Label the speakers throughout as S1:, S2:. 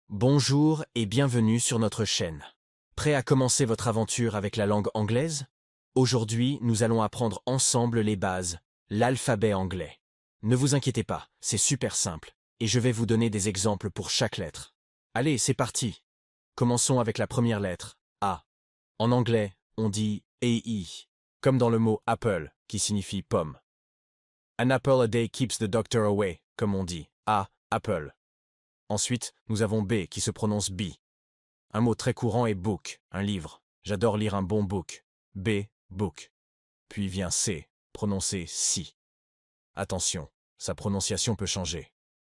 S1: Bonjour et bienvenue sur notre chaîne. Prêt à commencer votre aventure avec la langue anglaise? Aujourd'hui, nous allons apprendre ensemble les bases, l'alphabet anglais. Ne vous inquiétez pas, c'est super simple, et je vais vous donner des exemples pour chaque lettre. Allez, c'est parti. Commençons avec la première lettre, A. En anglais, on dit A-E, comme dans le mot apple, qui signifie pomme. An apple a day keeps the doctor away, comme on dit, A, apple. Ensuite, nous avons B qui se prononce B. Un mot très courant est book, un livre. J'adore lire un bon book. B, book. Puis vient C, prononcé si. Attention, sa prononciation peut changer.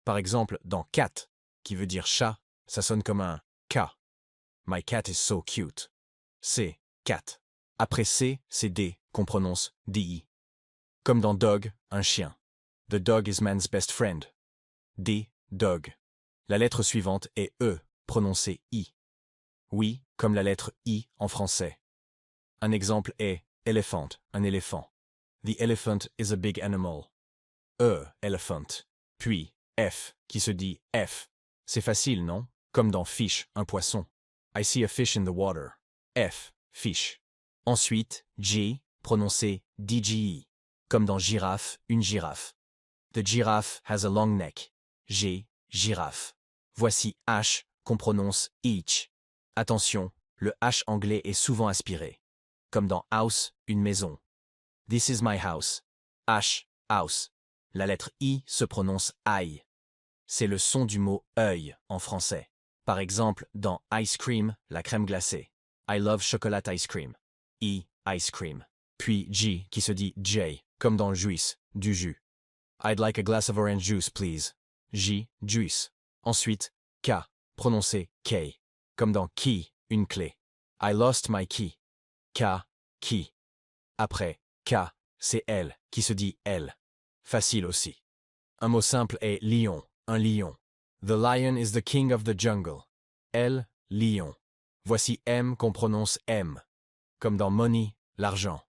S1: Par exemple, dans cat, qui veut dire chat, ça sonne comme un K. My cat is so cute. C, cat. Après C, c'est D, qu'on prononce DI. Comme dans dog, un chien. The dog is man's best friend. D, dog. La lettre suivante est E, prononcée I. Oui, comme la lettre I en français. Un exemple est elephant, un éléphant. The elephant is a big animal. E, elephant. Puis F, qui se dit F. C'est facile, non? Comme dans fish, un poisson. I see a fish in the water. F, fish. Ensuite, G, prononcé DGE. Comme dans girafe, une girafe. The giraffe has a long neck. G, girafe. Voici H, qu'on prononce each. Attention, le H anglais est souvent aspiré. Comme dans house, une maison. This is my house. H, house. La lettre I se prononce I. C'est le son du mot œil en français. Par exemple, dans ice cream, la crème glacée. I love chocolate ice cream. I, ice cream. Puis G qui se dit J, comme dans juice, du jus. I'd like a glass of orange juice, please. J, juice. Ensuite, K, prononcé K, comme dans key, une clé. I lost my key. K, key. Après, K, c'est L, qui se dit L. Facile aussi. Un mot simple est lion, un lion. The lion is the king of the jungle. L, lion. Voici M qu'on prononce M, comme dans money, l'argent.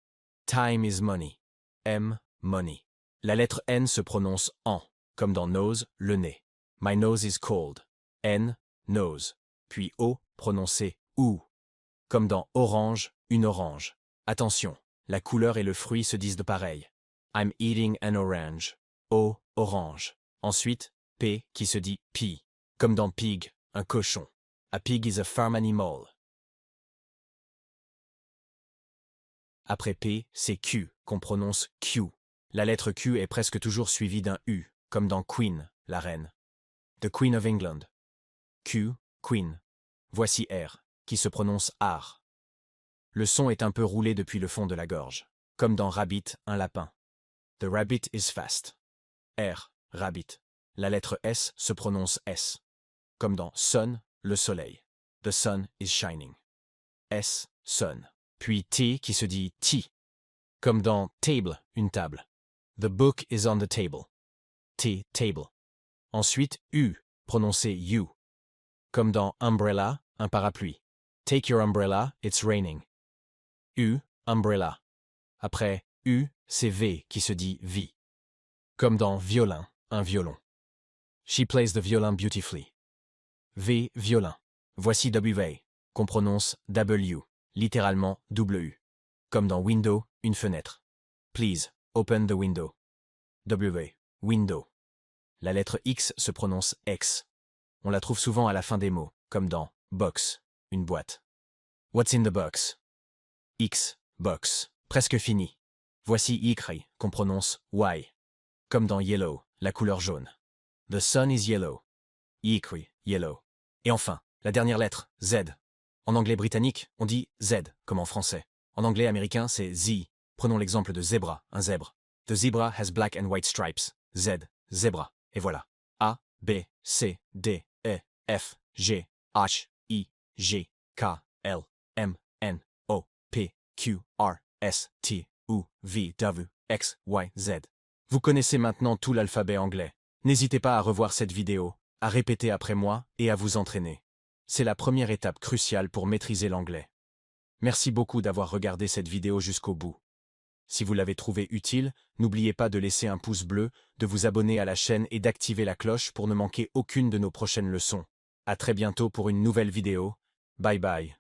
S1: Time is money. M, money. La lettre N se prononce en, comme dans nose, le nez. My nose is cold. N, nose. Puis O, prononcé OU. Comme dans orange, une orange. Attention, la couleur et le fruit se disent de pareil. I'm eating an orange. O, orange. Ensuite, P qui se dit P. Comme dans pig, un cochon. A pig is a farm animal. Après P, c'est Q, qu'on prononce Q. La lettre Q est presque toujours suivie d'un U, comme dans Queen, la reine. The Queen of England. Q, Queen. Voici R, qui se prononce R. Le son est un peu roulé depuis le fond de la gorge, comme dans rabbit, un lapin. The rabbit is fast. R, rabbit. La lettre S se prononce S, comme dans sun, le soleil. The sun is shining. S, sun. Puis T qui se dit T, comme dans table, une table. The book is on the table. T, table. Ensuite, U, prononcé U, comme dans umbrella, un parapluie. Take your umbrella, it's raining. U, umbrella. Après U, c'est V qui se dit V, comme dans violin, un violon. She plays the violin beautifully. V, violin. Voici W, qu'on prononce W, littéralement W, comme dans window, une fenêtre. Please, open the window. W, window. La lettre X se prononce X. On la trouve souvent à la fin des mots, comme dans box, une boîte. What's in the box? X, box. Presque fini. Voici Y, qu'on prononce Y, comme dans yellow, la couleur jaune. The sun is yellow. Y, yellow. Et enfin, la dernière lettre, Z. En anglais britannique, on dit Z, comme en français. En anglais américain, c'est Z. Prenons l'exemple de zebra, un zèbre. The zebra has black and white stripes. Z, zebra. Et voilà. A, B, C, D, E, F, G, H, I, J, K, L, M, N, O, P, Q, R, S, T, U, V, W, X, Y, Z. Vous connaissez maintenant tout l'alphabet anglais. N'hésitez pas à revoir cette vidéo, à répéter après moi et à vous entraîner. C'est la première étape cruciale pour maîtriser l'anglais. Merci beaucoup d'avoir regardé cette vidéo jusqu'au bout. Si vous l'avez trouvée utile, n'oubliez pas de laisser un pouce bleu, de vous abonner à la chaîne et d'activer la cloche pour ne manquer aucune de nos prochaines leçons. À très bientôt pour une nouvelle vidéo. Bye bye.